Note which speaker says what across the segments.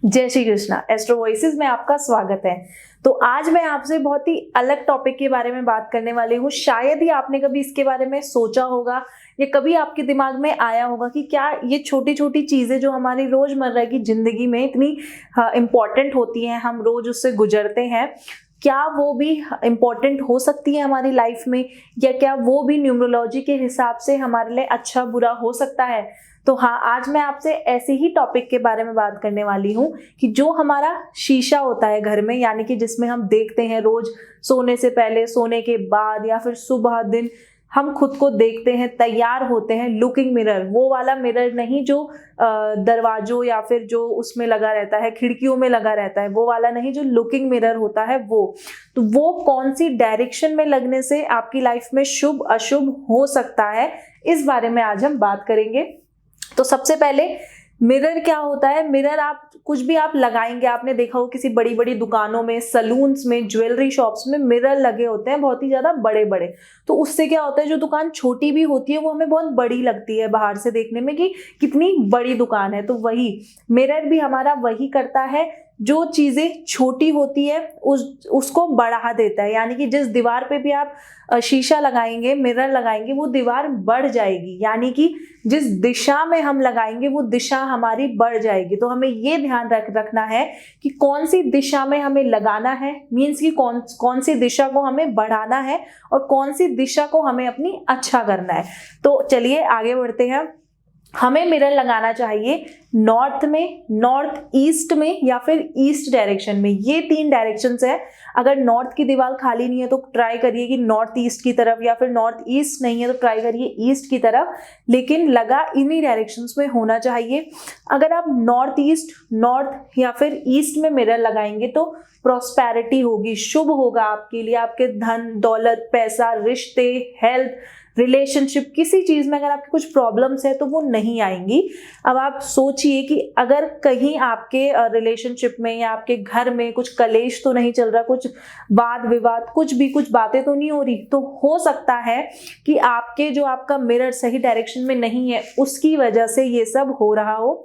Speaker 1: जय Shri Krishna. Astro voices में आपका स्वागत है। तो आज मैं आपसे बहुत ही अलग टॉपिक के बारे में बात करने वाली हूँ। शायद ही आपने कभी इसके बारे में सोचा होगा या कभी आपके दिमाग में आया होगा कि क्या ये छोटी छोटी चीजें जो हमारी रोजमर्रा की जिंदगी में इतनी इम्पोर्टेंट होती हैं, हम रोज उससे गुजरते हैं, क्या वो भी इम्पोर्टेंट हो सकती है हमारी लाइफ में, या क्या वो भी न्यूमरोलॉजी के हिसाब से हमारे लिए अच्छा बुरा हो सकता है। तो हाँ, आज मैं आपसे ऐसे ही टॉपिक के बारे में बात करने वाली हूँ कि जो हमारा शीशा होता है घर में, यानी कि जिसमें हम देखते हैं रोज सोने से पहले, सोने के बाद, या फिर सुबह दिन हम खुद को देखते हैं, तैयार होते हैं। लुकिंग मिरर, वो वाला मिरर नहीं जो दरवाजों या फिर जो उसमें लगा रहता है, खिड़कियों में लगा रहता है, वो वाला नहीं, जो लुकिंग मिरर होता है वो। तो वो कौन सी डायरेक्शन में लगने से आपकी लाइफ में शुभ अशुभ हो सकता है, इस बारे में आज हम बात करेंगे। तो सबसे पहले मिरर क्या होता है। मिरर आप कुछ भी आप लगाएंगे, आपने देखा हो किसी बड़ी बड़ी दुकानों में, सलून्स में, ज्वेलरी शॉप्स में मिरर लगे होते हैं, बहुत ही ज्यादा बड़े बड़े। तो उससे क्या होता है, जो दुकान छोटी भी होती है वो हमें बहुत बड़ी लगती है बाहर से देखने में कि कितनी बड़ी दुकान है। तो वही मिरर भी हमारा वही करता है, जो चीजें छोटी होती है उसको बढ़ा देता है। यानी कि जिस दीवार पे भी आप शीशा लगाएंगे, मिरर लगाएंगे, वो दीवार बढ़ जाएगी। यानी कि जिस दिशा में हम लगाएंगे वो दिशा हमारी बढ़ जाएगी। तो हमें ये ध्यान रखना है कि कौन सी दिशा में हमें लगाना है, मीन्स कि कौन सी दिशा को हमें बढ़ाना है और कौन सी दिशा को हमें अपनी अच्छा करना है। तो चलिए आगे बढ़ते हैं। हमें मिरर लगाना चाहिए नॉर्थ में, नॉर्थ ईस्ट में, या फिर ईस्ट डायरेक्शन में। ये तीन डायरेक्शंस है। अगर नॉर्थ की दीवार खाली नहीं है तो ट्राई करिए कि नॉर्थ ईस्ट की तरफ, या फिर नॉर्थ ईस्ट नहीं है तो ट्राई करिए ईस्ट की तरफ, लेकिन लगा इन्हीं डायरेक्शंस में होना चाहिए। अगर आप नॉर्थ ईस्ट, नॉर्थ या फिर ईस्ट में मिरर लगाएंगे तो प्रॉस्पेरिटी होगी, शुभ होगा आपके लिए। आपके धन दौलत, पैसा, रिश्ते, हेल्थ, रिलेशनशिप, किसी चीज में अगर आपकी कुछ प्रॉब्लम्स है तो वो नहीं आएंगी। अब आप सोचिए कि अगर कहीं आपके रिलेशनशिप में या आपके घर में कुछ कलेश तो नहीं चल रहा, कुछ वाद विवाद, कुछ बातें तो नहीं हो रही, तो हो सकता है कि आपके जो आपका मिरर सही डायरेक्शन में नहीं है उसकी वजह से ये सब हो रहा हो।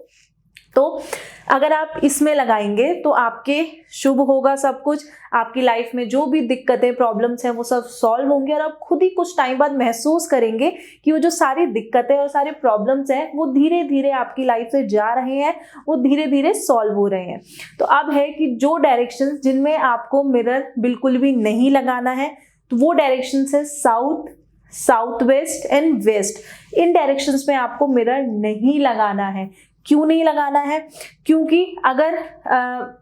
Speaker 1: तो अगर आप इसमें लगाएंगे तो आपके शुभ होगा सब कुछ। आपकी लाइफ में जो भी दिक्कतें, प्रॉब्लम्स हैं, वो सब सॉल्व होंगे और आप खुद ही कुछ टाइम बाद महसूस करेंगे कि वो जो सारी दिक्कतें और सारे प्रॉब्लम्स हैं वो धीरे धीरे आपकी लाइफ से जा रहे हैं, वो धीरे धीरे सॉल्व हो रहे हैं। तो अब है कि जो डायरेक्शंस जिनमें आपको मिरर बिल्कुल भी नहीं लगाना है, तो वो डायरेक्शंस है south, south west and west. इन डायरेक्शंस में आपको मिरर नहीं लगाना है। क्यों नहीं लगाना है? क्योंकि अगर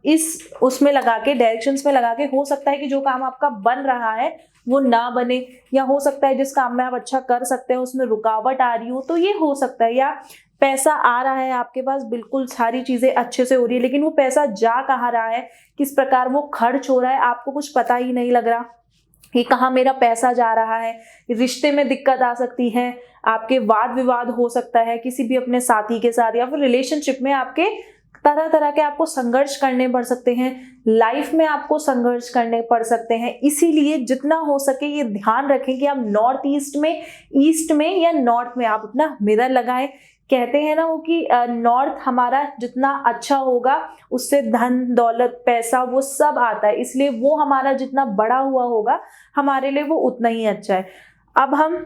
Speaker 1: इस उसमें लगा के, डायरेक्शंस में लगा के, हो सकता है कि जो काम आपका बन रहा है वो ना बने, या हो सकता है जिस काम में आप अच्छा कर सकते हैं उसमें रुकावट आ रही हो, तो ये हो सकता है। या पैसा आ रहा है आपके पास, बिल्कुल सारी चीजें अच्छे से हो रही है, लेकिन वो पैसा जा कहाँ रहा है, किस प्रकार वो खर्च हो रहा है, आपको कुछ पता ही नहीं लग रहा कि कहाँ मेरा पैसा जा रहा है। रिश्ते में दिक्कत आ सकती है, आपके वाद विवाद हो सकता है किसी भी अपने साथी के साथ, या फिर रिलेशनशिप में आपके तरह तरह के आपको संघर्ष करने पड़ सकते हैं, लाइफ में आपको संघर्ष करने पड़ सकते हैं। इसीलिए जितना हो सके ये ध्यान रखें कि आप नॉर्थ ईस्ट में, ईस्ट में या नॉर्थ में आप अपना मिरर लगाएं। कहते हैं ना वो कि नॉर्थ हमारा जितना अच्छा होगा उससे धन दौलत पैसा वो सब आता है, इसलिए वो हमारा जितना बड़ा हुआ होगा हमारे लिए वो उतना ही अच्छा है। अब हम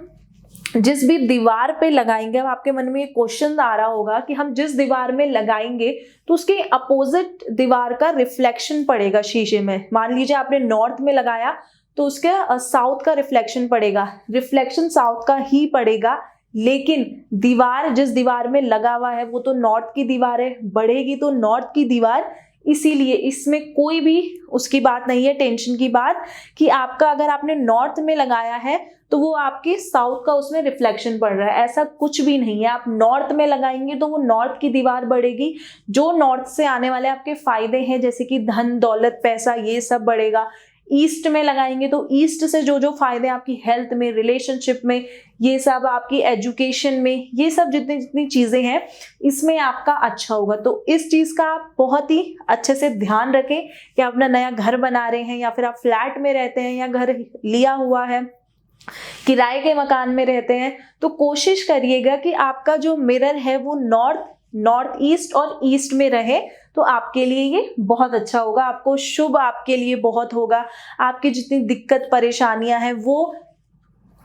Speaker 1: जिस भी दीवार पे लगाएंगे, अब आपके मन में ये क्वेश्चन आ रहा होगा कि हम जिस दीवार में लगाएंगे तो उसके अपोजिट दीवार का रिफ्लेक्शन पड़ेगा शीशे में। मान लीजिए आपने नॉर्थ में लगाया तो उसके साउथ का रिफ्लेक्शन पड़ेगा, रिफ्लेक्शन साउथ का ही पड़ेगा, लेकिन दीवार जिस दीवार में लगा हुआ है वो तो नॉर्थ की दीवार है, बढ़ेगी तो नॉर्थ की दीवार। इसीलिए इसमें कोई भी उसकी बात नहीं है, टेंशन की बात, कि आपका अगर आपने नॉर्थ में लगाया है तो वो आपके साउथ का उसमें रिफ्लेक्शन पड़ रहा है, ऐसा कुछ भी नहीं है। आप नॉर्थ में लगाएंगे तो वो नॉर्थ की दीवार बढ़ेगी, जो नॉर्थ से आने वाले आपके फायदे हैं जैसे कि धन दौलत पैसा, ये सब बढ़ेगा। ईस्ट में लगाएंगे तो ईस्ट से जो जो फायदे आपकी हेल्थ में, रिलेशनशिप में, ये सब आपकी एजुकेशन में, ये सब जितनी जितनी चीजें हैं इसमें आपका अच्छा होगा। तो इस चीज का आप बहुत ही अच्छे से ध्यान रखें कि आप अपना नया घर बना रहे हैं, या फिर आप फ्लैट में रहते हैं, या घर लिया हुआ है, किराए के मकान में रहते हैं, तो कोशिश करिएगा कि आपका जो मिरर है वो नॉर्थ नॉर्थ ईस्ट और ईस्ट में रहे तो आपके लिए ये बहुत अच्छा होगा, आपको शुभ आपके लिए बहुत होगा। आपकी जितनी दिक्कत परेशानियां हैं वो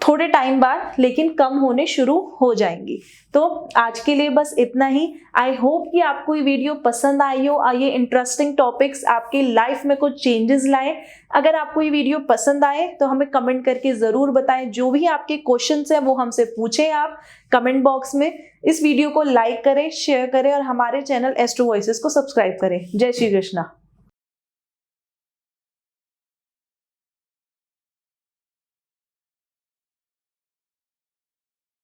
Speaker 1: थोड़े टाइम बाद लेकिन कम होने शुरू हो जाएंगी। तो आज के लिए बस इतना ही। आई होप कि आपको ये वीडियो पसंद आई हो, ये इंटरेस्टिंग टॉपिक्स आपकी लाइफ में कुछ चेंजेस लाए। अगर आपको ये वीडियो पसंद आए तो हमें कमेंट करके ज़रूर बताएं। जो भी आपके क्वेश्चंस हैं वो हमसे पूछें आप कमेंट बॉक्स में। इस वीडियो को लाइक करें, शेयर करें और हमारे चैनल एस्ट्रो वॉइसेस को सब्सक्राइब करें। जय श्री कृष्णा।